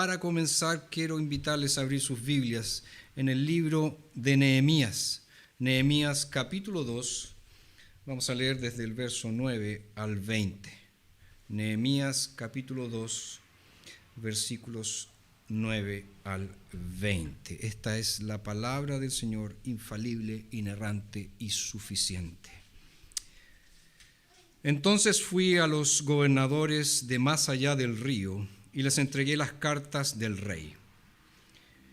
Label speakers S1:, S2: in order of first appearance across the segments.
S1: para comenzar quiero invitarles a abrir sus Biblias en el libro de Nehemías. Nehemías capítulo 2, vamos a leer desde el verso 9 al 20. Nehemías capítulo 2, versículos 9 al 20. Esta es la palabra del Señor, infalible, inerrante y suficiente. Entonces fui a los gobernadores de más allá del río y les entregué las cartas del rey.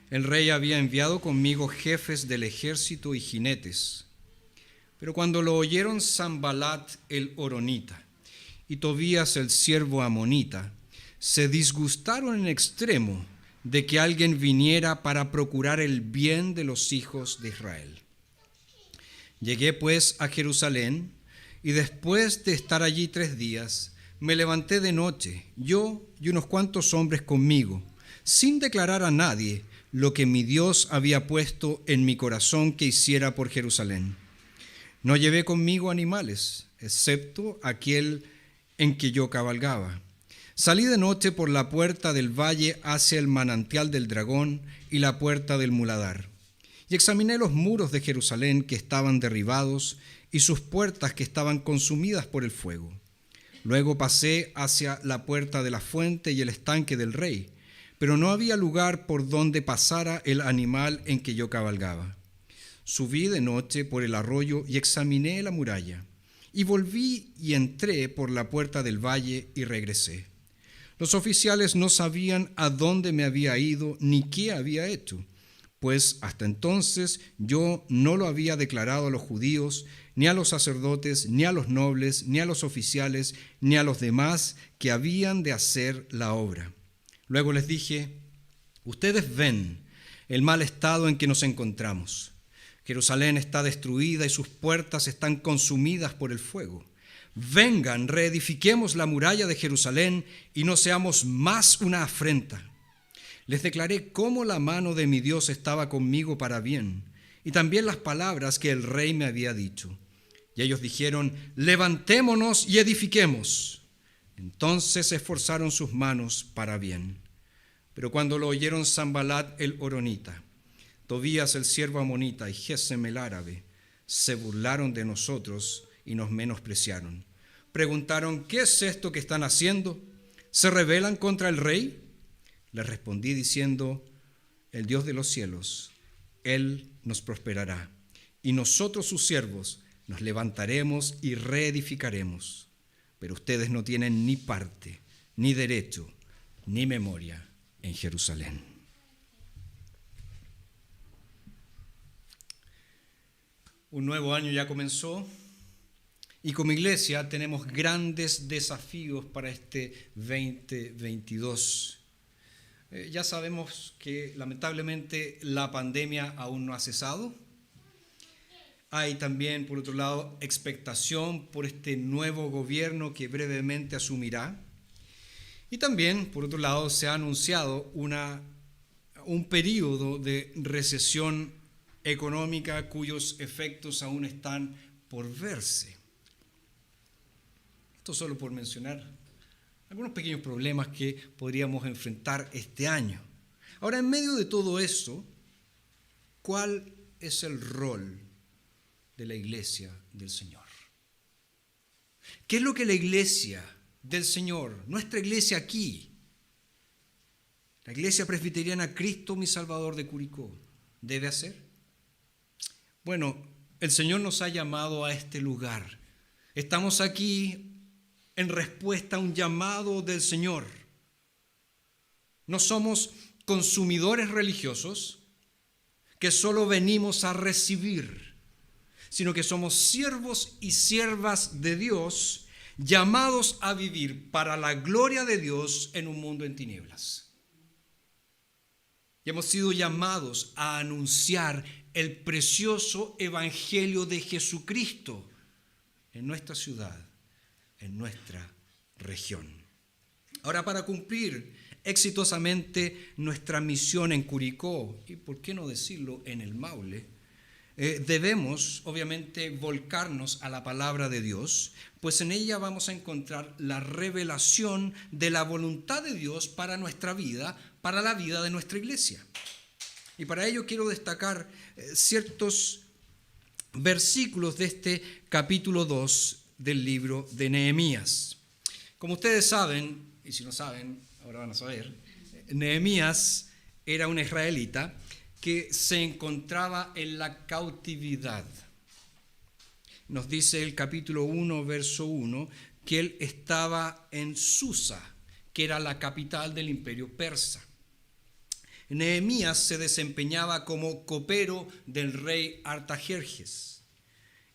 S1: El rey había enviado conmigo jefes del ejército y jinetes. Pero cuando lo oyeron Sanballat el horonita y Tobías el siervo amonita, se disgustaron en extremo de que alguien viniera para procurar el bien de los hijos de Israel. Llegué pues a Jerusalén y después de estar allí 3 días, me levanté de noche, yo y unos cuantos hombres conmigo, sin declarar a nadie lo que mi Dios había puesto en mi corazón que hiciera por Jerusalén. No llevé conmigo animales, excepto aquel en que yo cabalgaba. Salí de noche por la puerta del valle hacia el manantial del Dragón y la puerta del Muladar, y examiné los muros de Jerusalén que estaban derribados y sus puertas que estaban consumidas por el fuego. Luego pasé hacia la puerta de la fuente y el estanque del rey, pero no había lugar por donde pasara el animal en que yo cabalgaba. Subí de noche por el arroyo y examiné la muralla, y volví y entré por la puerta del valle y regresé. Los oficiales no sabían a dónde me había ido ni qué había hecho, pues hasta entonces yo no lo había declarado a los judíos, ni a los sacerdotes, ni a los nobles, ni a los oficiales, ni a los demás que habían de hacer la obra. Luego les dije: ustedes ven el mal estado en que nos encontramos. Jerusalén está destruida y sus puertas están consumidas por el fuego. Vengan, reedifiquemos la muralla de Jerusalén y no seamos más una afrenta. Les declaré cómo la mano de mi Dios estaba conmigo para bien, y también las palabras que el rey me había dicho. Y ellos dijeron: levantémonos y edifiquemos. Entonces se esforzaron sus manos para bien. Pero cuando lo oyeron Sanballat el horonita, Tobías el siervo amonita y Gesem el árabe, se burlaron de nosotros y nos menospreciaron. Preguntaron: ¿qué es esto que están haciendo? ¿Se rebelan contra el rey? Les respondí diciendo: el Dios de los cielos, Él nos prosperará, y nosotros sus siervos nos levantaremos y reedificaremos. Pero ustedes no tienen ni parte, ni derecho, ni memoria en Jerusalén. Un nuevo año ya comenzó y como iglesia tenemos grandes desafíos para este 2022. Ya sabemos que lamentablemente la pandemia aún no ha cesado. Hay también, por otro lado, expectación por este nuevo gobierno que brevemente asumirá. Y también, por otro lado, se ha anunciado un periodo de recesión económica cuyos efectos aún están por verse. Esto solo por mencionar algunos pequeños problemas que podríamos enfrentar este año. Ahora, en medio de todo eso, ¿cuál es el rol de la iglesia del Señor? ¿Qué es lo que la iglesia del Señor, nuestra iglesia aquí, la iglesia presbiteriana Cristo mi Salvador de Curicó, debe hacer? Bueno, el Señor nos ha llamado a este lugar. Estamos aquí en respuesta a un llamado del Señor. No somos consumidores religiosos que solo venimos a recibir, sino que somos siervos y siervas de Dios, llamados a vivir para la gloria de Dios en un mundo en tinieblas. Y hemos sido llamados a anunciar el precioso evangelio de Jesucristo en nuestra ciudad, en nuestra región. Ahora, para cumplir exitosamente nuestra misión en Curicó, y por qué no decirlo en el Maule, debemos obviamente volcarnos a la palabra de Dios, pues en ella vamos a encontrar la revelación de la voluntad de Dios para nuestra vida, para la vida de nuestra iglesia. Y para ello quiero destacar ciertos versículos de este capítulo 2 del libro de Nehemías. Como ustedes saben, y si no saben, ahora van a saber, Nehemías era un israelita que se encontraba en la cautividad. Nos dice el capítulo 1, verso 1, que él estaba en Susa, que era la capital del imperio persa. Nehemías se desempeñaba como copero del rey Artajerjes.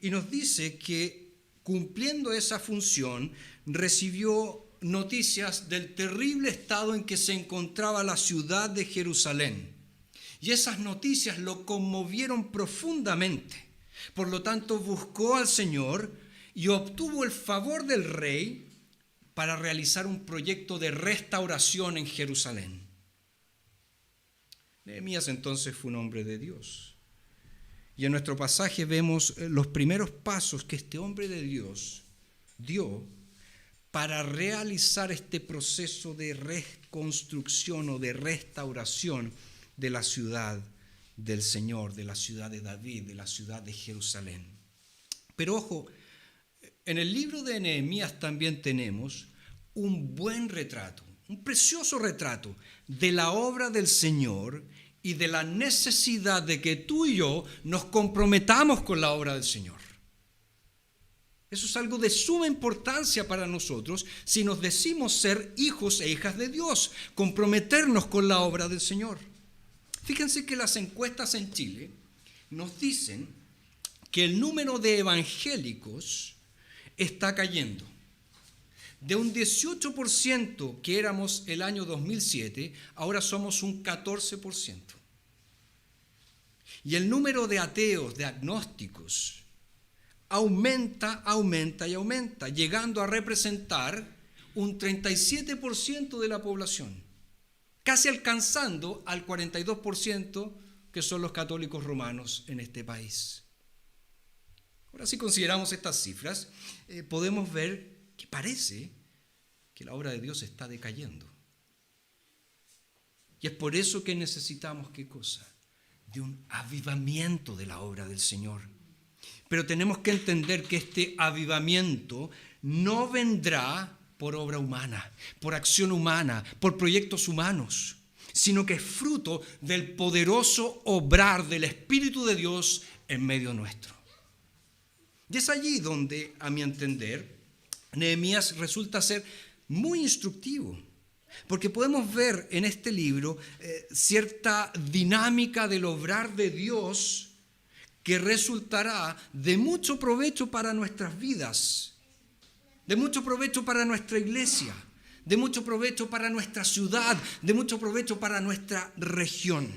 S1: Y nos dice que cumpliendo esa función recibió noticias del terrible estado en que se encontraba la ciudad de Jerusalén. Y esas noticias lo conmovieron profundamente. Por lo tanto, buscó al Señor y obtuvo el favor del rey para realizar un proyecto de restauración en Jerusalén. Nehemías entonces fue un hombre de Dios. Y en nuestro pasaje vemos los primeros pasos que este hombre de Dios dio para realizar este proceso de reconstrucción o de restauración de la ciudad del Señor, de la ciudad de David, de la ciudad de Jerusalén. Pero ojo, en el libro de Nehemías también tenemos un buen retrato, un precioso retrato de la obra del Señor y de la necesidad de que tú y yo nos comprometamos con la obra del Señor. Eso es algo de suma importancia para nosotros si nos decimos ser hijos e hijas de Dios, comprometernos con la obra del Señor. Fíjense que las encuestas en Chile nos dicen que el número de evangélicos está cayendo. De un 18% que éramos el año 2007, ahora somos un 14%. Y el número de ateos, de agnósticos, aumenta, llegando a representar un 37% de la población, casi alcanzando al 42% que son los católicos romanos en este país. Ahora, si consideramos estas cifras, podemos ver que parece que la obra de Dios está decayendo. Y es por eso que necesitamos, ¿qué cosa? De un avivamiento de la obra del Señor. Pero tenemos que entender que este avivamiento no vendrá por obra humana, por acción humana, por proyectos humanos, sino que es fruto del poderoso obrar del Espíritu de Dios en medio nuestro. Y es allí donde, a mi entender, Nehemías resulta ser muy instructivo, porque podemos ver en este libro cierta dinámica del obrar de Dios que resultará de mucho provecho para nuestras vidas, de mucho provecho para nuestra iglesia, de mucho provecho para nuestra ciudad, de mucho provecho para nuestra región.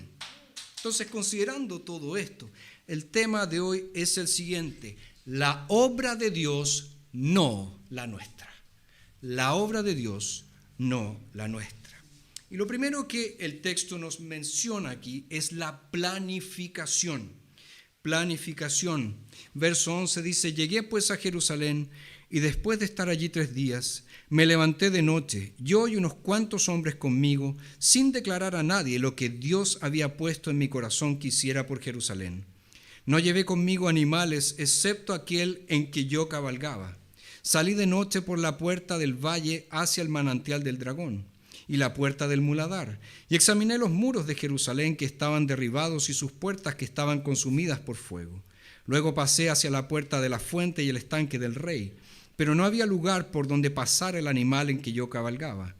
S1: Entonces, considerando todo esto, el tema de hoy es el siguiente: la obra de Dios, no la nuestra. La obra de Dios, no la nuestra. Y lo primero que el texto nos menciona aquí es la planificación. Planificación. Verso 11 dice: llegué pues a Jerusalén y después de estar allí 3 días, me levanté de noche, yo y unos cuantos hombres conmigo, sin declarar a nadie lo que Dios había puesto en mi corazón que hiciera por Jerusalén. No llevé conmigo animales, excepto aquel en que yo cabalgaba. Salí de noche por la puerta del valle hacia el manantial del dragón y la puerta del muladar, y examiné los muros de Jerusalén que estaban derribados y sus puertas que estaban consumidas por fuego. Luego pasé hacia la puerta de la fuente y el estanque del rey, pero no había lugar por donde pasar el animal en que yo cabalgaba.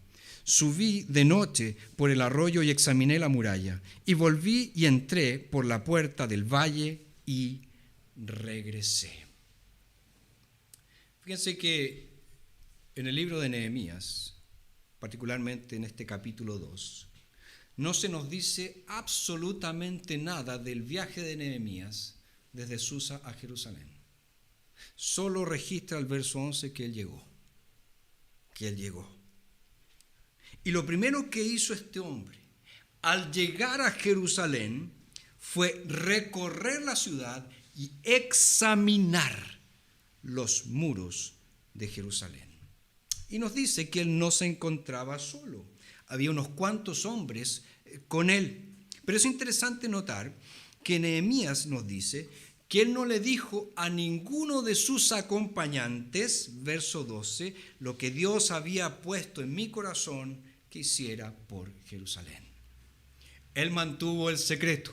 S1: Subí de noche por el arroyo y examiné la muralla, y volví y entré por la puerta del valle y regresé. Fíjense que en el libro de Nehemías, particularmente en este capítulo 2, no se nos dice absolutamente nada del viaje de Nehemías desde Susa a Jerusalén. Solo registra el verso 11 que él llegó. Y lo primero que hizo este hombre al llegar a Jerusalén fue recorrer la ciudad y examinar los muros de Jerusalén. Y nos dice que él no se encontraba solo. Había unos cuantos hombres con él. Pero es interesante notar que Nehemías nos dice que él no le dijo a ninguno de sus acompañantes, verso 12, lo que Dios había puesto en mi corazón que hiciera por Jerusalén. Él mantuvo el secreto,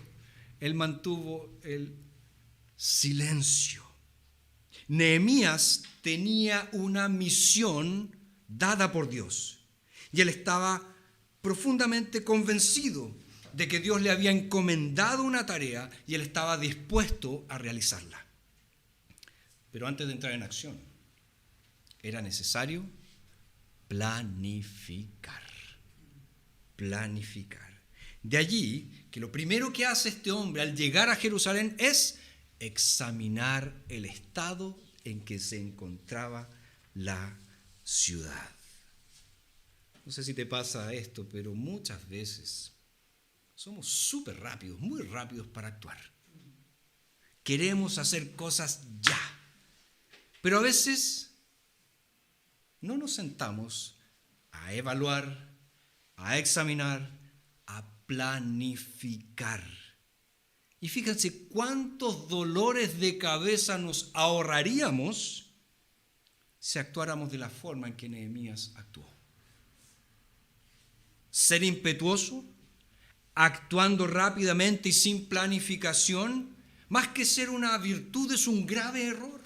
S1: él mantuvo el silencio. Nehemías tenía una misión dada por Dios y él estaba profundamente convencido de que Dios le había encomendado una tarea y él estaba dispuesto a realizarla. Pero antes de entrar en acción, era necesario planificar. De allí que lo primero que hace este hombre al llegar a Jerusalén es examinar el estado en que se encontraba la ciudad. No sé si te pasa esto, pero muchas veces somos súper rápidos, muy rápidos para actuar. Queremos hacer cosas ya, pero a veces no nos sentamos a evaluar, a examinar, a planificar. Y fíjense cuántos dolores de cabeza nos ahorraríamos si actuáramos de la forma en que Nehemías actuó. Ser impetuoso, actuando rápidamente y sin planificación, más que ser una virtud, es un grave error.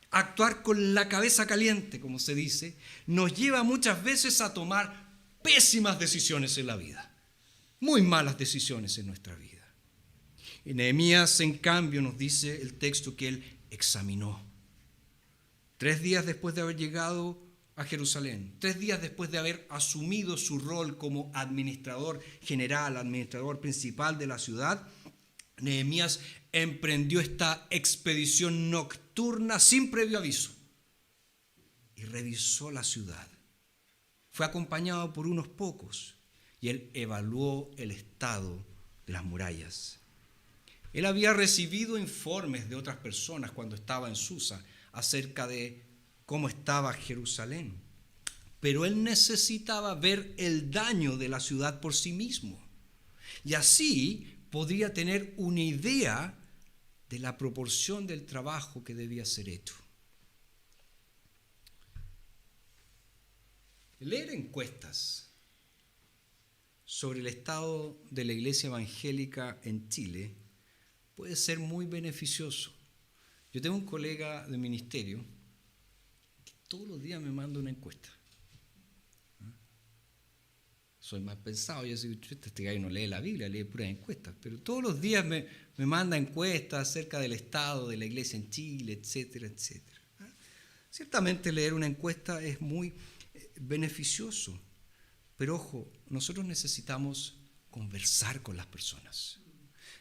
S1: Actuar con la cabeza caliente, como se dice, nos lleva muchas veces a tomar pésimas decisiones en la vida, muy malas decisiones en nuestra vida. Y Nehemías, en cambio, nos dice el texto que él examinó. 3 días después de haber llegado a Jerusalén, 3 días después de haber asumido su rol como administrador general, administrador principal de la ciudad, Nehemías emprendió esta expedición nocturna sin previo aviso y revisó la ciudad. Fue acompañado por unos pocos y él evaluó el estado de las murallas. Él había recibido informes de otras personas cuando estaba en Susa acerca de cómo estaba Jerusalén, pero él necesitaba ver el daño de la ciudad por sí mismo y así podría tener una idea de la proporción del trabajo que debía ser hecho. Leer encuestas sobre el estado de la iglesia evangélica en Chile puede ser muy beneficioso. Yo tengo un colega de ministerio que todos los días me manda una encuesta. Soy más pensado, yo digo, este gallo no lee la Biblia, lee puras encuestas, pero todos los días me manda encuestas acerca del estado de la iglesia en Chile, etcétera, etcétera. Ciertamente leer una encuesta es muy beneficioso, pero ojo, nosotros necesitamos conversar con las personas.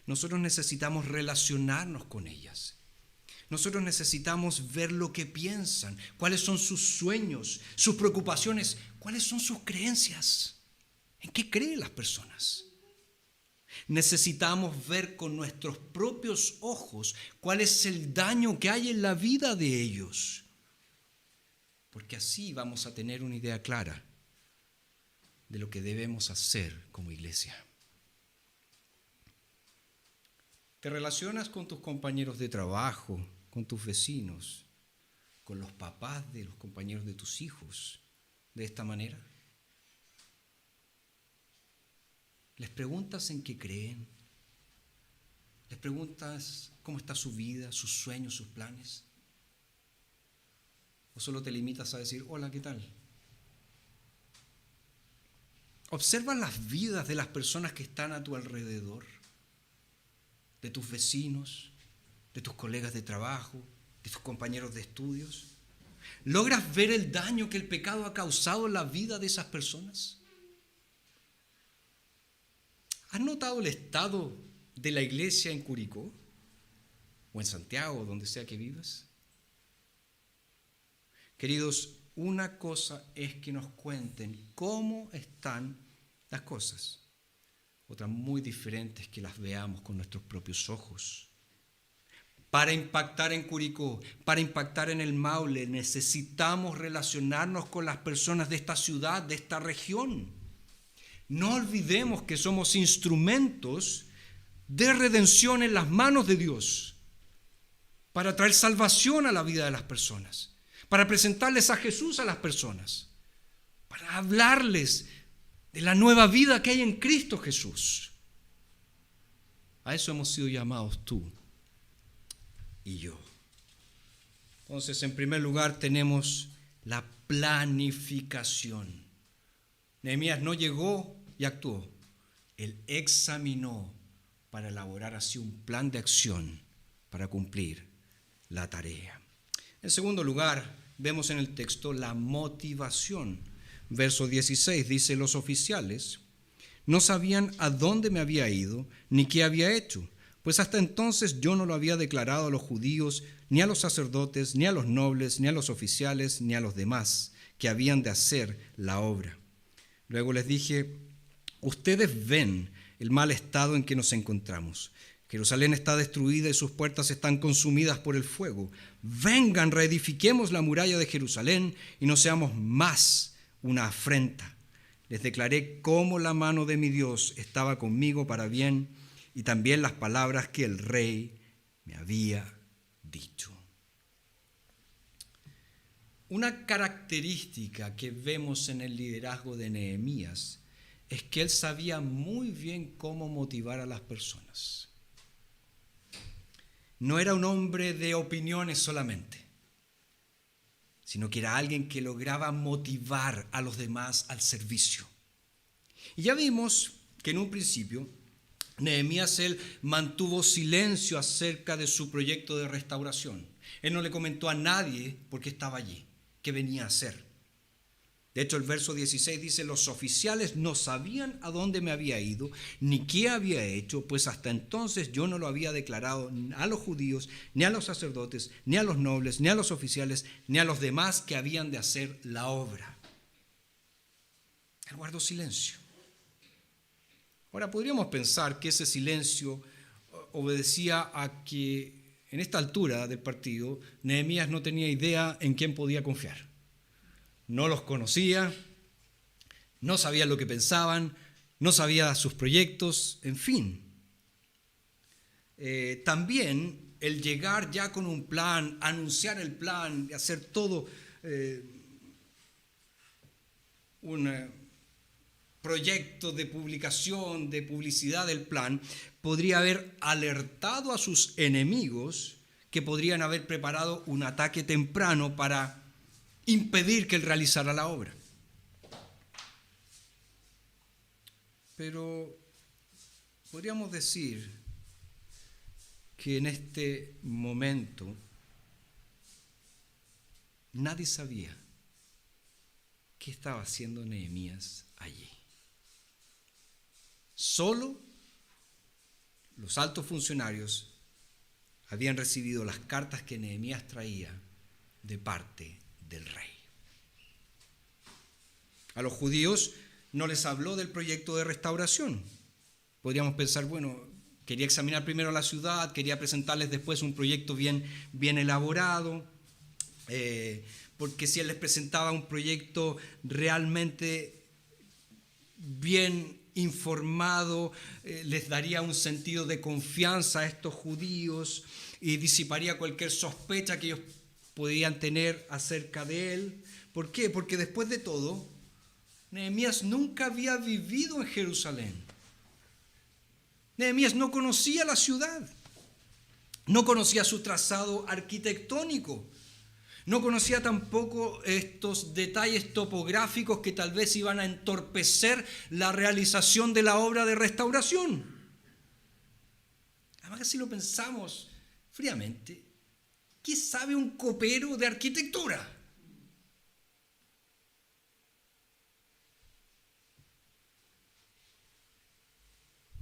S1: Nosotros necesitamos relacionarnos con ellas. Nosotros necesitamos ver lo que piensan, cuáles son sus sueños, sus preocupaciones, cuáles son sus creencias. ¿En qué creen las personas? Necesitamos ver con nuestros propios ojos cuál es el daño que hay en la vida de ellos, porque así vamos a tener una idea clara de lo que debemos hacer como iglesia. ¿Te relacionas con tus compañeros de trabajo, con tus vecinos, con los papás de los compañeros de tus hijos de esta manera? ¿Les preguntas en qué creen? ¿Les preguntas cómo está su vida, sus sueños, sus planes? ¿O solo te limitas a decir, hola, ¿qué tal? Observa las vidas de las personas que están a tu alrededor, de tus vecinos, de tus colegas de trabajo, de tus compañeros de estudios. ¿Logras ver el daño que el pecado ha causado en la vida de esas personas? ¿Has notado el estado de la iglesia en Curicó? ¿O en Santiago, donde sea que vivas? Queridos, una cosa es que nos cuenten cómo están las cosas. Otra muy diferente es que las veamos con nuestros propios ojos. para impactar en Curicó, para impactar en el Maule, necesitamos relacionarnos con las personas de esta ciudad, de esta región. No olvidemos que somos instrumentos de redención en las manos de Dios para traer salvación a la vida de las personas, para presentarles a Jesús a las personas, para hablarles de la nueva vida que hay en Cristo Jesús. A eso hemos sido llamados tú y yo. Entonces, en primer lugar, tenemos la planificación. Nehemías no llegó y actuó. Él examinó para elaborar así un plan de acción para cumplir la tarea. En segundo lugar, vemos en el texto la motivación. Verso 16 dice: los oficiales no sabían a dónde me había ido ni qué había hecho, pues hasta entonces yo no lo había declarado a los judíos, ni a los sacerdotes, ni a los nobles, ni a los oficiales, ni a los demás que habían de hacer la obra. Luego les dije: ustedes ven el mal estado en que nos encontramos. Jerusalén está destruida y sus puertas están consumidas por el fuego. Vengan, reedifiquemos la muralla de Jerusalén y no seamos más una afrenta. Les declaré cómo la mano de mi Dios estaba conmigo para bien y también las palabras que el rey me había dicho. Una característica que vemos en el liderazgo de Nehemías es que él sabía muy bien cómo motivar a las personas. No era un hombre de opiniones solamente, sino que era alguien que lograba motivar a los demás al servicio. Y ya vimos que en un principio Nehemías él mantuvo silencio acerca de su proyecto de restauración. Él no le comentó a nadie por qué estaba allí, qué venía a hacer. De hecho, el verso 16 dice: los oficiales no sabían a dónde me había ido, ni qué había hecho, pues hasta entonces yo no lo había declarado a los judíos, ni a los sacerdotes, ni a los nobles, ni a los oficiales, ni a los demás que habían de hacer la obra. Él guardó silencio. Ahora, podríamos pensar que ese silencio obedecía a que en esta altura del partido Nehemías no tenía idea en quién podía confiar. No los conocía, no sabía lo que pensaban, no sabía sus proyectos, en fin. También el llegar ya con un plan, anunciar el plan, hacer todo un proyecto de publicación, de publicidad del plan, podría haber alertado a sus enemigos que podrían haber preparado un ataque temprano para impedir que él realizara la obra. Pero podríamos decir que en este momento nadie sabía qué estaba haciendo Nehemías allí. Solo los altos funcionarios habían recibido las cartas que Nehemías traía de parte del rey. A los judíos no les habló del proyecto de restauración. Podríamos pensar, bueno, quería examinar primero la ciudad, quería presentarles después un proyecto bien elaborado, porque si él les presentaba un proyecto realmente bien informado, les daría un sentido de confianza a estos judíos y disiparía cualquier sospecha que ellos podían tener acerca de él. ¿Por qué? Porque después de todo, Nehemías nunca había vivido en Jerusalén. Nehemías no conocía la ciudad, no conocía su trazado arquitectónico, no conocía tampoco estos detalles topográficos que tal vez iban a entorpecer la realización de la obra de restauración. Además, que si lo pensamos fríamente, ¿qué sabe un copero de arquitectura?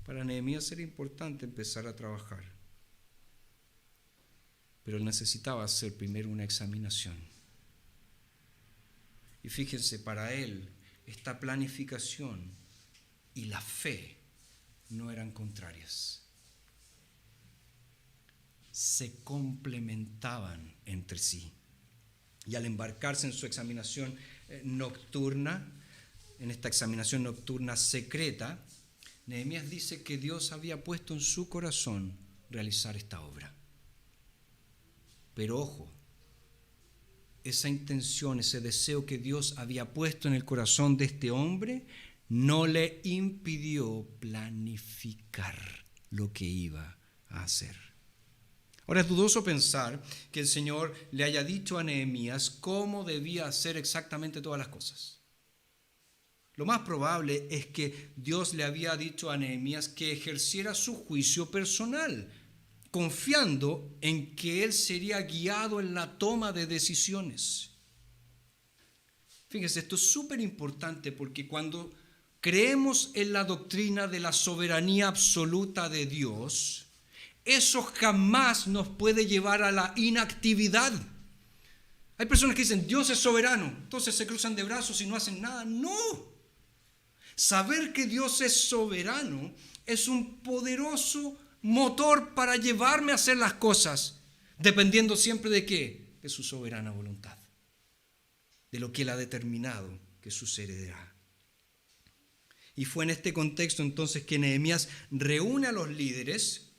S1: Para Nehemías era importante empezar a trabajar, pero él necesitaba hacer primero una examinación. Y fíjense, para él esta planificación y la fe no eran contrarias. se complementaban entre sí. Y al embarcarse en su examinación nocturna, en esta examinación nocturna secreta, Nehemías dice que Dios había puesto en su corazón realizar esta obra. Pero ojo, esa intención, ese deseo que Dios había puesto en el corazón de este hombre, no le impidió planificar lo que iba a hacer. Ahora es dudoso pensar que el Señor le haya dicho a Nehemías cómo debía hacer exactamente todas las cosas. Lo más probable es que Dios le había dicho a Nehemías que ejerciera su juicio personal, confiando en que él sería guiado en la toma de decisiones. Fíjense, esto es súper importante porque cuando creemos en la doctrina de la soberanía absoluta de Dios, eso jamás nos puede llevar a la inactividad. Hay personas que dicen, Dios es soberano, entonces se cruzan de brazos y no hacen nada. No. Saber que Dios es soberano es un poderoso motor para llevarme a hacer las cosas, dependiendo siempre de qué, de su soberana voluntad, de lo que Él ha determinado que sucederá. Y fue en este contexto entonces que Nehemías reúne a los líderes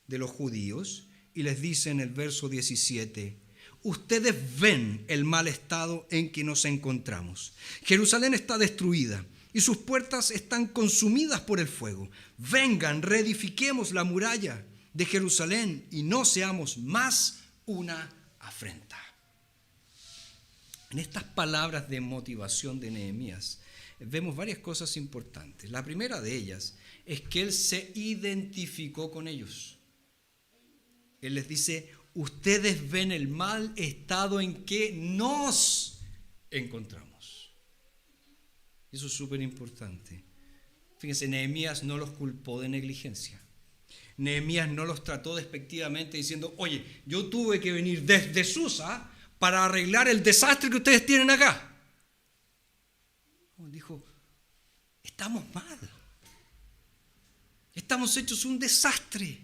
S1: de los judíos y les dice en el verso 17: ustedes ven el mal estado en que nos encontramos. Jerusalén está destruida y sus puertas están consumidas por el fuego. Vengan, reedifiquemos la muralla de Jerusalén y no seamos más una afrenta. En estas palabras de motivación de Nehemías vemos varias cosas importantes. La primera de ellas es que él se identificó con ellos. Él les dice, ustedes ven el mal estado en que nos encontramos. Eso es súper importante. Fíjense, Nehemías no los culpó de negligencia. Nehemías no los trató despectivamente diciendo, oye, yo tuve que venir desde Susa para arreglar el desastre que ustedes tienen acá. Dijo, estamos mal. Estamos hechos un desastre.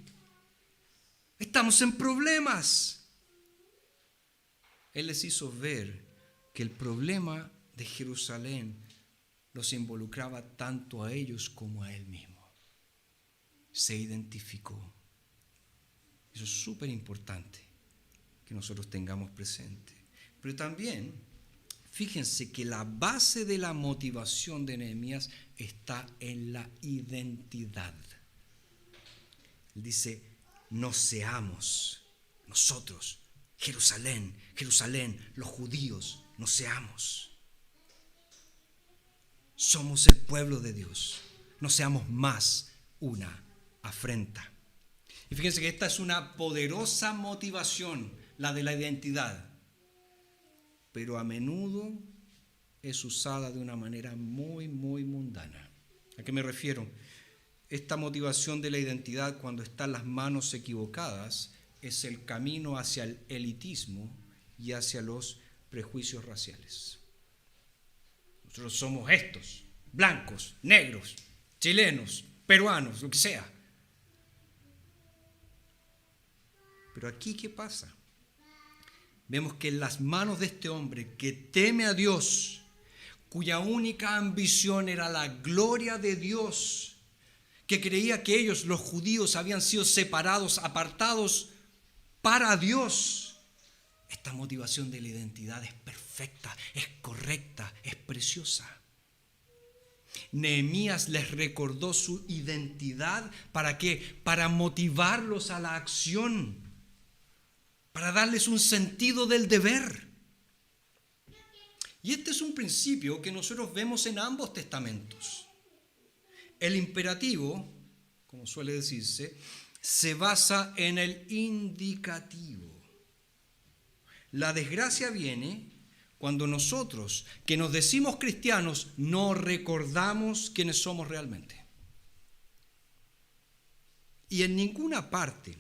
S1: Estamos en problemas. Él les hizo ver que el problema de Jerusalén los involucraba tanto a ellos como a él mismo. Se identificó. Eso es súper importante que nosotros tengamos presente. Pero también, fíjense que la base de la motivación de Nehemías está en la identidad. Él dice, no seamos nosotros, Jerusalén, los judíos, no seamos. Somos el pueblo de Dios. No seamos más una afrenta. Y fíjense que esta es una poderosa motivación, la de la identidad. Pero a menudo es usada de una manera muy, muy mundana. ¿A qué me refiero? Esta motivación de la identidad, cuando está en las manos equivocadas, es el camino hacia el elitismo y hacia los prejuicios raciales. Nosotros somos estos, blancos, negros, chilenos, peruanos, lo que sea. Pero aquí, ¿qué pasa? Vemos que en las manos de este hombre que teme a Dios, cuya única ambición era la gloria de Dios, que creía que ellos, los judíos, habían sido separados, apartados para Dios. Esta motivación de la identidad es perfecta, es correcta, es preciosa. Nehemías les recordó su identidad. ¿Para qué? Para motivarlos a la acción, para darles un sentido del deber. Y este es un principio que nosotros vemos en ambos testamentos. El imperativo, como suele decirse, se basa en el indicativo. La desgracia viene cuando nosotros, que nos decimos cristianos, no recordamos quiénes somos realmente. Y en ninguna parte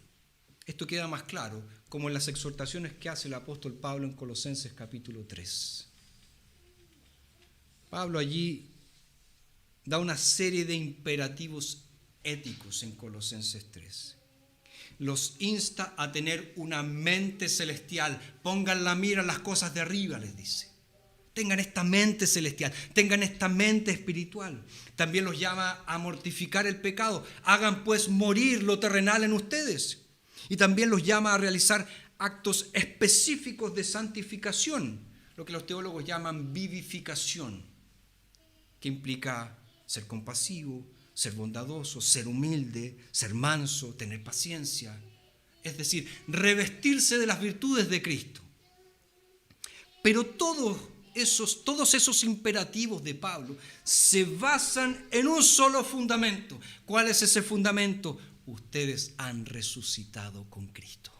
S1: esto queda más claro como en las exhortaciones que hace el apóstol Pablo en Colosenses capítulo 3. Pablo allí da una serie de imperativos éticos en Colosenses 3. los insta a tener una mente celestial. Pongan la mira en las cosas de arriba, les dice. Tengan esta mente celestial, tengan esta mente espiritual. También los llama a mortificar el pecado. Hagan pues morir lo terrenal en ustedes. Y también los llama a realizar actos específicos de santificación, lo que los teólogos llaman vivificación, que implica ser compasivo, ser bondadoso, ser humilde, ser manso, tener paciencia. Es decir, revestirse de las virtudes de Cristo. Pero todos esos imperativos de Pablo se basan en un solo fundamento. ¿Cuál es ese fundamento? Ustedes han resucitado con Cristo.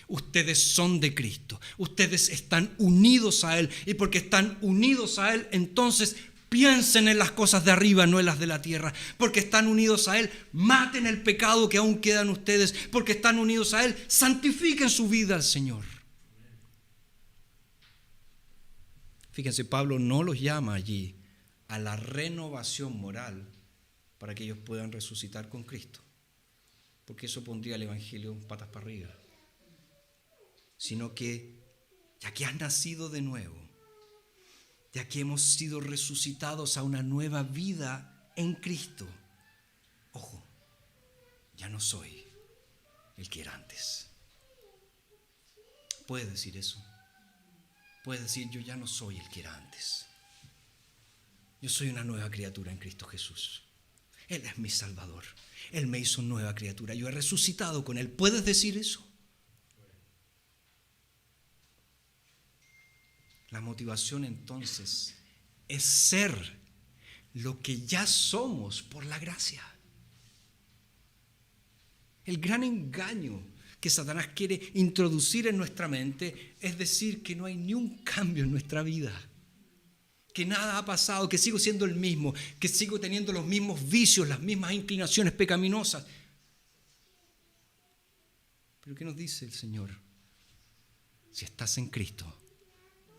S1: Ustedes son de Cristo. Ustedes están unidos a Él. Y porque están unidos a Él, entonces piensen en las cosas de arriba, no en las de la tierra. Porque están unidos a Él, maten el pecado que aún queda en ustedes. Porque están unidos a Él, santifiquen su vida al Señor. Fíjense, Pablo no los llama allí a la renovación moral para que ellos puedan resucitar con Cristo. Porque eso pondría el Evangelio patas para arriba. Sino que ya que has nacido de nuevo, ya que hemos sido resucitados a una nueva vida en Cristo, ojo, ya no soy el que era antes. ¿Puedes decir eso? Puedes decir, yo ya no soy el que era antes. Yo soy una nueva criatura en Cristo Jesús. Él es mi Salvador. Él me hizo nueva criatura. Yo he resucitado con Él. ¿Puedes decir eso? La motivación entonces es ser lo que ya somos por la gracia. El gran engaño que Satanás quiere introducir en nuestra mente es decir que no hay ni un cambio en nuestra vida, que nada ha pasado, que sigo siendo el mismo, que sigo teniendo los mismos vicios, las mismas inclinaciones pecaminosas. Pero ¿qué nos dice el Señor? Si estás en Cristo,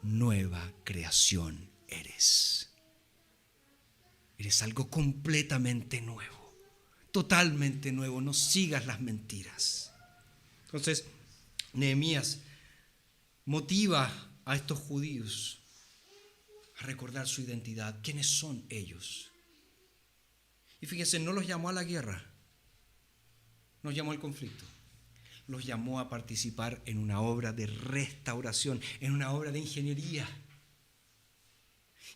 S1: nueva creación eres. Eres algo completamente nuevo, totalmente nuevo. No sigas las mentiras. Entonces, Nehemías motiva a estos judíos a recordar su identidad. ¿Quiénes son ellos? Y fíjense, no los llamó a la guerra, no los llamó al conflicto. Los llamó a participar en una obra de restauración, en una obra de ingeniería.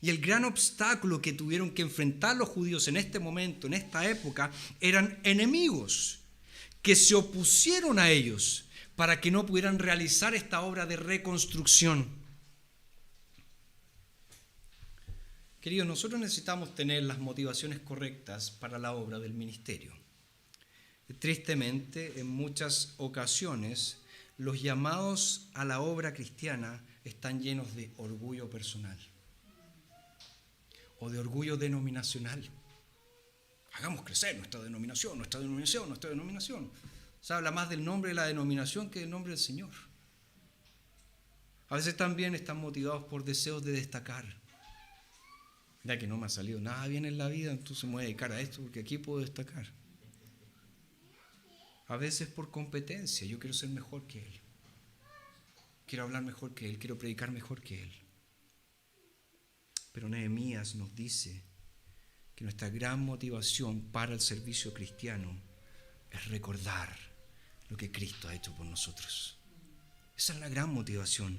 S1: Y el gran obstáculo que tuvieron que enfrentar los judíos en este momento, en esta época, eran enemigos que se opusieron a ellos para que no pudieran realizar esta obra de reconstrucción. Queridos, nosotros necesitamos tener las motivaciones correctas para la obra del ministerio. Tristemente, en muchas ocasiones, los llamados a la obra cristiana están llenos de orgullo personal o de orgullo denominacional. Hagamos crecer nuestra denominación. Se habla más del nombre de la denominación que del nombre del Señor. A veces también están motivados por deseos de destacar. Ya que no me ha salido nada bien en la vida, entonces me voy a dedicar a esto porque aquí puedo destacar. A veces por competencia, yo quiero ser mejor que él. Quiero hablar mejor que él, quiero predicar mejor que él. Pero Nehemías nos dice que nuestra gran motivación para el servicio cristiano es recordar lo que Cristo ha hecho por nosotros. Esa es la gran motivación.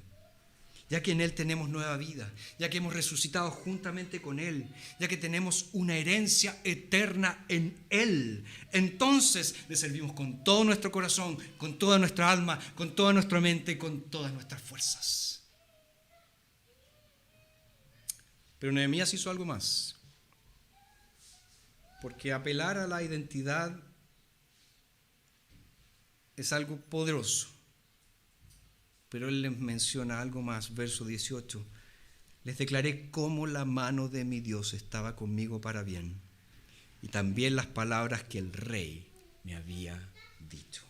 S1: Ya que en Él tenemos nueva vida, ya que hemos resucitado juntamente con Él, ya que tenemos una herencia eterna en Él, entonces le servimos con todo nuestro corazón, con toda nuestra alma, con toda nuestra mente y con todas nuestras fuerzas. Pero Nehemías hizo algo más, porque apelar a la identidad es algo poderoso. Pero él les menciona algo más, verso 18. Les declaré cómo la mano de mi Dios estaba conmigo para bien, y también las palabras que el rey me había dicho.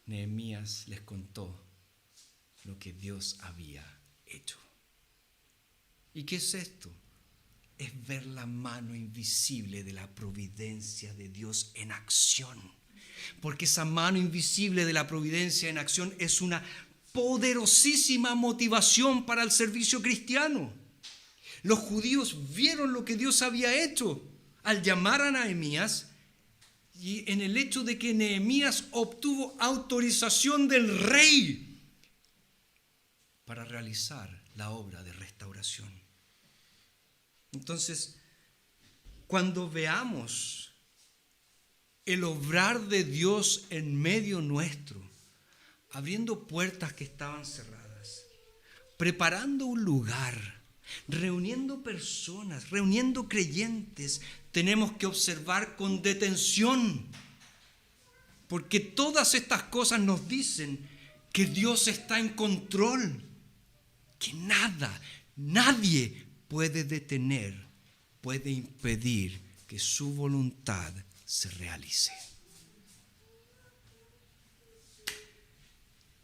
S1: Nehemías les contó lo que Dios había hecho. ¿Y qué es esto? es ver la mano invisible de la providencia de Dios en acción. Porque esa mano invisible de la providencia en acción es una poderosísima motivación para el servicio cristiano. Los judíos vieron lo que Dios había hecho al llamar a Nehemías, y en el hecho de que Nehemías obtuvo autorización del rey para realizar la obra de restauración. Entonces, cuando veamos el obrar de Dios en medio nuestro, abriendo puertas que estaban cerradas, preparando un lugar, reuniendo personas, reuniendo creyentes, tenemos que observar con detención, porque todas estas cosas nos dicen que Dios está en control, que nadie puede detener, puede impedir que su voluntad se realice.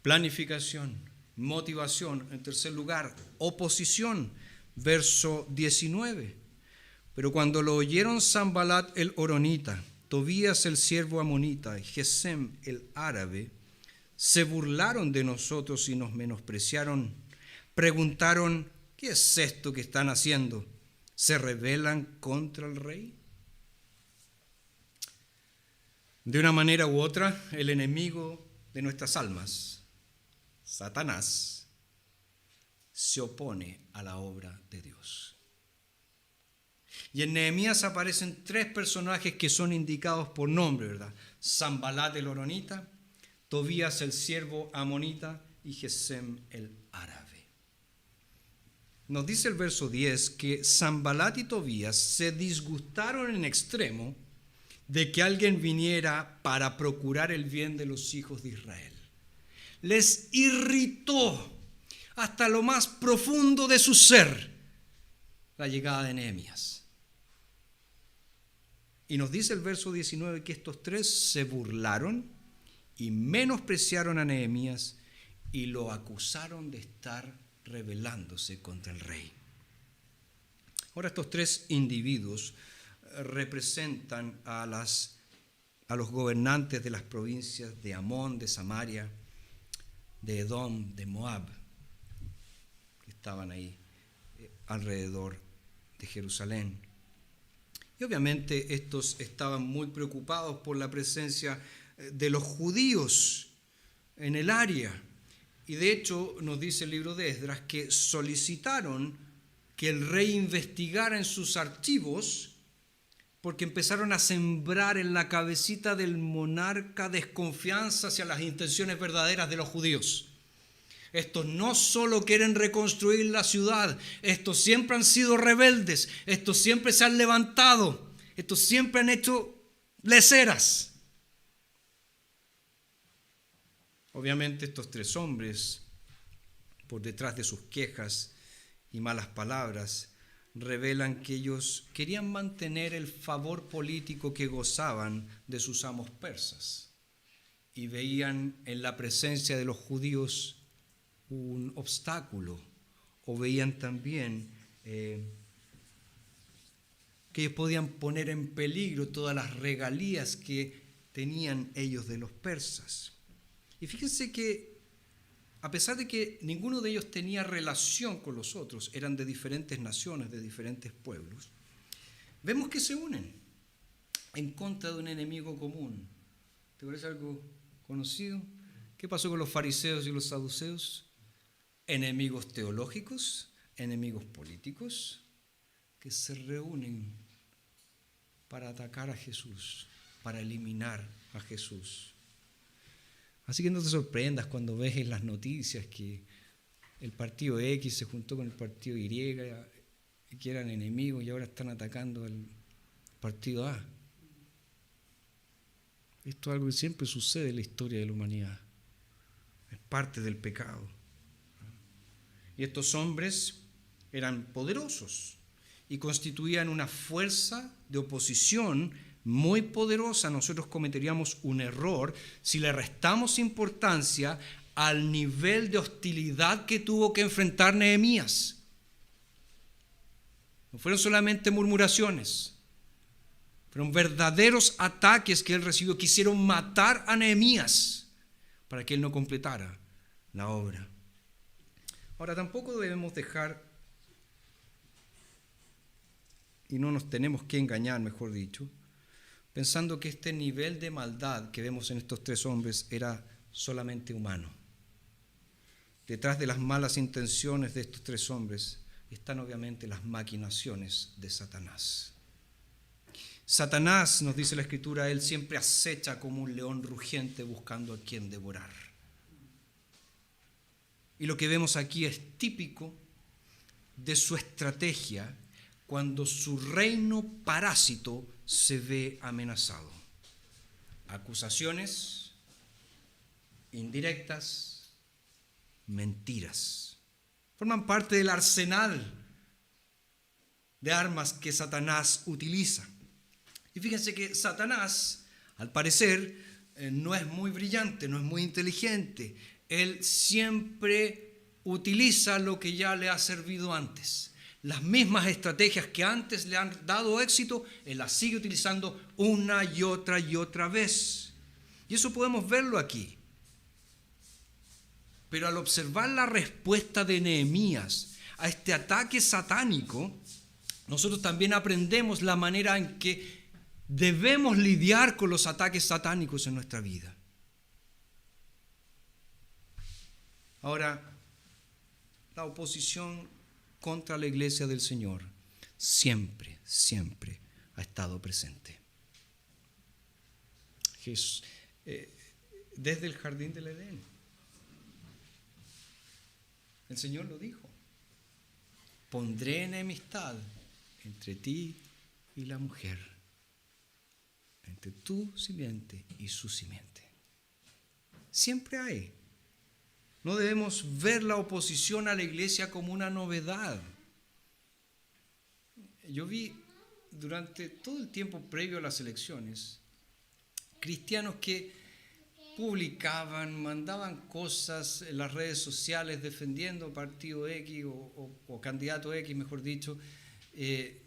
S1: Planificación, motivación. En tercer lugar, oposición. Verso 19. Pero cuando lo oyeron Sanbalat el horonita, Tobías el siervo amonita y Gesem el árabe, se burlaron de nosotros y nos menospreciaron. Preguntaron: ¿qué es esto que están haciendo? ¿Se rebelan contra el rey? De una manera u otra, el enemigo de nuestras almas, Satanás, se opone a la obra de Dios. Y en Nehemías aparecen tres personajes que son indicados por nombre, ¿verdad? Sanbalat el horonita, Tobías el siervo amonita y Gesem el árabe. Nos dice el verso 10 que Sanbalat y Tobías se disgustaron en extremo de que alguien viniera para procurar el bien de los hijos de Israel. Les irritó hasta lo más profundo de su ser la llegada de Nehemías. Y nos dice el verso 19 que estos tres se burlaron y menospreciaron a Nehemías y lo acusaron de estar rebelándose contra el rey. Ahora, estos tres individuos representan a los gobernantes de las provincias de Amón, de Samaria, de Edom, de Moab, que estaban ahí alrededor de Jerusalén. Y obviamente estos estaban muy preocupados por la presencia de los judíos en el área. Y de hecho nos dice el libro de Esdras que solicitaron que el rey investigara en sus archivos, porque empezaron a sembrar en la cabecita del monarca desconfianza hacia las intenciones verdaderas de los judíos. Estos no solo quieren reconstruir la ciudad, estos siempre han sido rebeldes, estos siempre se han levantado, estos siempre han hecho leceras. Obviamente estos tres hombres, por detrás de sus quejas y malas palabras, revelan que ellos querían mantener el favor político que gozaban de sus amos persas y veían en la presencia de los judíos un obstáculo, o veían también que ellos podían poner en peligro todas las regalías que tenían ellos de los persas. Y fíjense que a pesar de que ninguno de ellos tenía relación con los otros, eran de diferentes naciones, de diferentes pueblos, vemos que se unen en contra de un enemigo común. ¿Te parece algo conocido? ¿Qué pasó con los fariseos y los saduceos? Enemigos teológicos, enemigos políticos, que se reúnen para atacar a Jesús, para eliminar a Jesús. Así que no te sorprendas cuando ves en las noticias que el partido X se juntó con el partido Y, que eran enemigos y ahora están atacando al partido A. Esto es algo que siempre sucede en la historia de la humanidad. Es parte del pecado. Y estos hombres eran poderosos y constituían una fuerza de oposición muy poderosa. Nosotros cometeríamos un error si le restamos importancia al nivel de hostilidad que tuvo que enfrentar Nehemías. No fueron solamente murmuraciones. Fueron verdaderos ataques que él recibió. Quisieron matar a Nehemías para que él no completara la obra. Ahora, tampoco debemos dejar, y no nos tenemos que engañar, mejor dicho, pensando que este nivel de maldad que vemos en estos tres hombres era solamente humano. Detrás de las malas intenciones de estos tres hombres están obviamente las maquinaciones de Satanás. Satanás, nos dice la Escritura, él siempre acecha como un león rugiente buscando a quien devorar. Y lo que vemos aquí es típico de su estrategia cuando su reino parásito se ve amenazado. Acusaciones indirectas, mentiras, forman parte del arsenal de armas que Satanás utiliza. Y fíjense que Satanás, al parecer, no es muy brillante, no es muy inteligente. Él siempre utiliza lo que ya le ha servido antes. Las mismas estrategias que antes le han dado éxito, él las sigue utilizando una y otra vez. Y eso podemos verlo aquí. Pero al observar la respuesta de Nehemías a este ataque satánico, nosotros también aprendemos la manera en que debemos lidiar con los ataques satánicos en nuestra vida. Ahora, la oposición contra la iglesia del Señor siempre ha estado presente. Jesús, desde el jardín del Edén, el Señor lo dijo: pondré enemistad entre ti y la mujer, entre tu simiente y su simiente. Siempre hay. No debemos ver la oposición a la iglesia como una novedad. Yo vi durante todo el tiempo previo a las elecciones cristianos que publicaban, mandaban cosas en las redes sociales defendiendo partido X o candidato X, mejor dicho.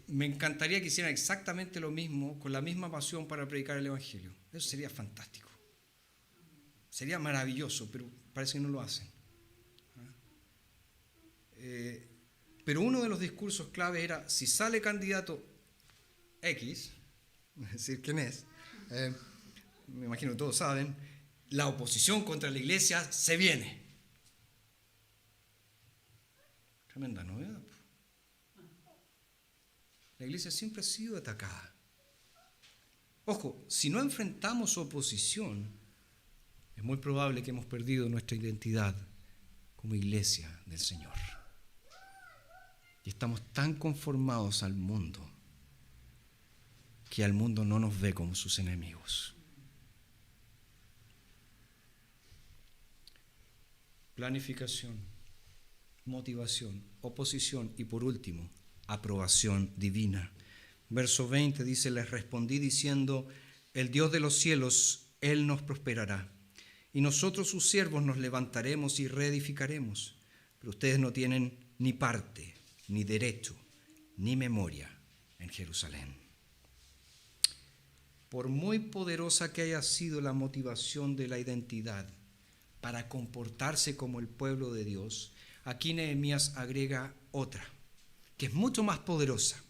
S1: Me encantaría que hicieran exactamente lo mismo, con la misma pasión para predicar el Evangelio. Eso sería fantástico. Sería maravilloso, pero parece que no lo hacen. Pero uno de los discursos clave era: si sale candidato X, es decir, ¿quién es? Me imagino que todos saben, la oposición contra la iglesia se viene. Tremenda novedad. La iglesia siempre ha sido atacada. Ojo, si no enfrentamos oposición, es muy probable que hemos perdido nuestra identidad como iglesia del Señor. Y estamos tan conformados al mundo que al mundo no nos ve como sus enemigos. Planificación, motivación, oposición y por último, aprobación divina. Verso 20 dice: les respondí diciendo: el Dios de los cielos, Él nos prosperará, y nosotros sus siervos nos levantaremos y reedificaremos. Pero ustedes no tienen ni parte, ni derecho, ni memoria en Jerusalén. Por muy poderosa que haya sido la motivación de la identidad para comportarse como el pueblo de Dios, aquí Nehemías agrega otra, que es mucho más poderosa: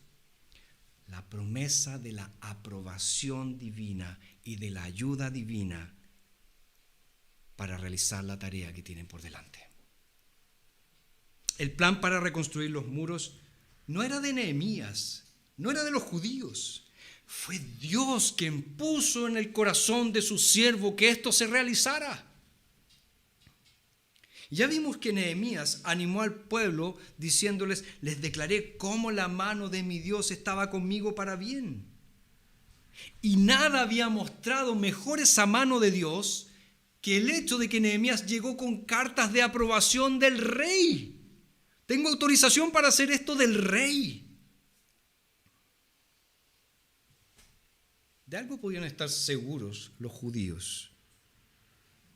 S1: la promesa de la aprobación divina y de la ayuda divina para realizar la tarea que tienen por delante. El plan para reconstruir los muros no era de Nehemías, no era de los judíos. Fue Dios quien puso en el corazón de su siervo que esto se realizara. Ya vimos que Nehemías animó al pueblo diciéndoles: les declaré cómo la mano de mi Dios estaba conmigo para bien. Y nada había mostrado mejor esa mano de Dios que el hecho de que Nehemías llegó con cartas de aprobación del rey. Tengo autorización para hacer esto del rey. De algo podían estar seguros los judíos: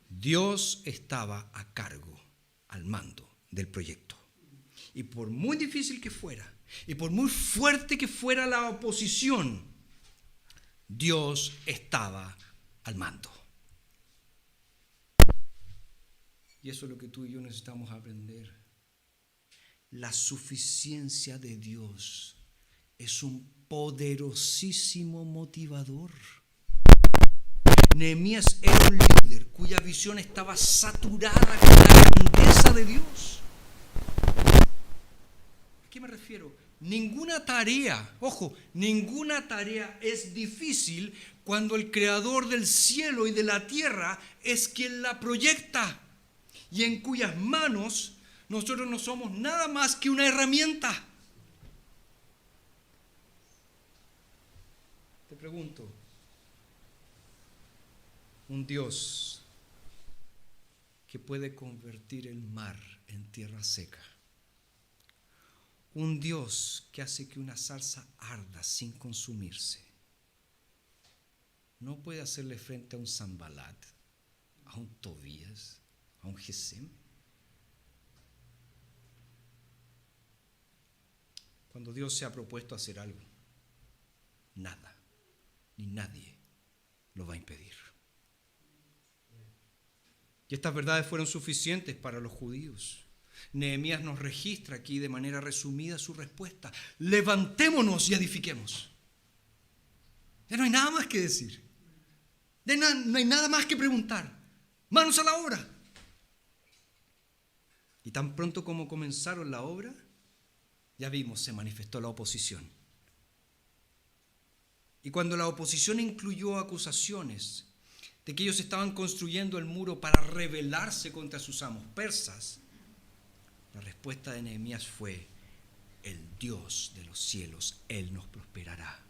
S1: Dios estaba a cargo, al mando del proyecto. Y por muy difícil que fuera, Y por muy fuerte que fuera la oposición, Dios estaba al mando. Y eso es lo que tú y yo necesitamos aprender. La suficiencia de Dios es un poderosísimo motivador. Nehemías era un líder cuya visión estaba saturada con la grandeza de Dios. ¿A qué me refiero? Ninguna tarea es difícil cuando el creador del cielo y de la tierra es quien la proyecta y en cuyas manos nosotros no somos nada más que una herramienta. Te pregunto, un Dios que puede convertir el mar en tierra seca, un Dios que hace que una zarza arda sin consumirse, ¿no puede hacerle frente a un Sanbalat, a un Tobías, a un Gesem? Cuando Dios se ha propuesto hacer algo, nada ni nadie lo va a impedir. Y estas verdades fueron suficientes para los judíos. Nehemías nos registra aquí de manera resumida su respuesta: levantémonos y edifiquemos. Ya no hay nada más que decir. No hay nada más que preguntar. Manos a la obra. Y tan pronto como comenzaron la obra, ya vimos, se manifestó la oposición. Y cuando la oposición incluyó acusaciones de que ellos estaban construyendo el muro para rebelarse contra sus amos persas, la respuesta de Nehemías fue: el Dios de los cielos, Él nos prosperará,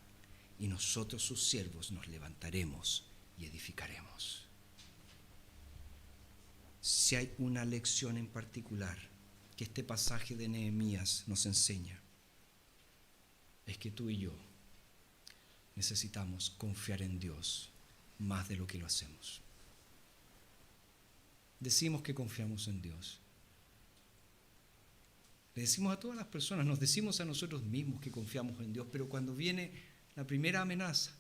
S1: y nosotros sus siervos nos levantaremos y edificaremos. Si hay una lección en particular que este pasaje de Nehemías nos enseña, es que tú y yo necesitamos confiar en Dios más de lo que lo hacemos. Decimos que confiamos en Dios. Le decimos a todas las personas, nos decimos a nosotros mismos que confiamos en Dios, pero cuando viene la primera amenaza,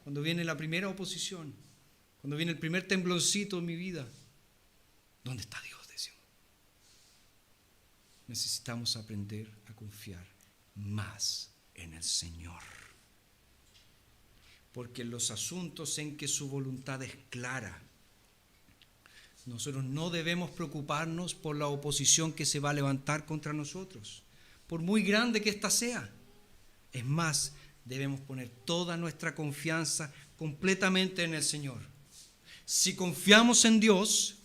S1: cuando viene la primera oposición, cuando viene el primer tembloncito en mi vida, ¿dónde está Dios? Decimos. Necesitamos aprender a confiar más en el Señor. Porque en los asuntos en que su voluntad es clara, nosotros no debemos preocuparnos por la oposición que se va a levantar contra nosotros, por muy grande que ésta sea. Es más, debemos poner toda nuestra confianza completamente en el Señor. Si confiamos en Dios,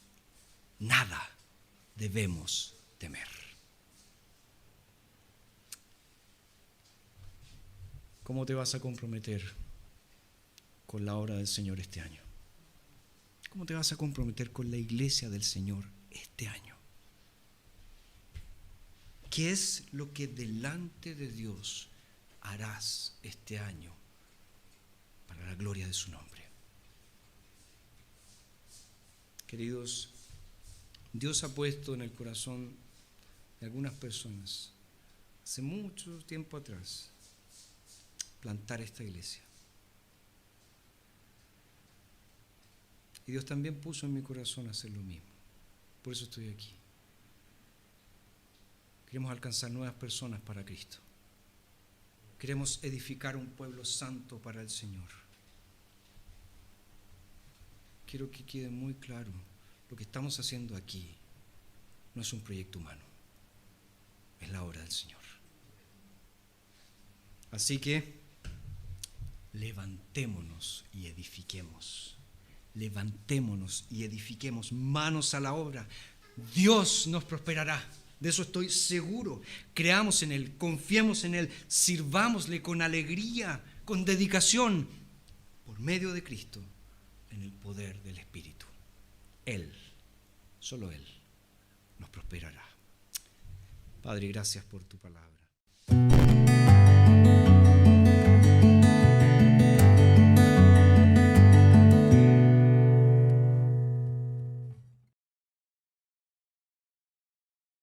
S1: nada debemos temer. ¿Cómo te vas a comprometer con la obra del Señor este año? ¿Cómo te vas a comprometer con la iglesia del Señor este año? ¿Qué es lo que delante de Dios harás este año para la gloria de su nombre? Queridos, Dios ha puesto en el corazón de algunas personas, hace mucho tiempo atrás, plantar esta iglesia. Y Dios también puso en mi corazón hacer lo mismo. Por eso estoy aquí. Queremos alcanzar nuevas personas para Cristo. Queremos edificar un pueblo santo para el Señor. Quiero que quede muy claro, lo que estamos haciendo aquí no es un proyecto humano, es la obra del Señor. Así que levantémonos y edifiquemos. Levantémonos y edifiquemos, manos a la obra. Dios nos prosperará, de eso estoy seguro. Creamos en Él, confiemos en Él, sirvámosle con alegría, con dedicación, por medio de Cristo, en el poder del Espíritu. Él, solo Él, nos prosperará. Padre, gracias por tu palabra.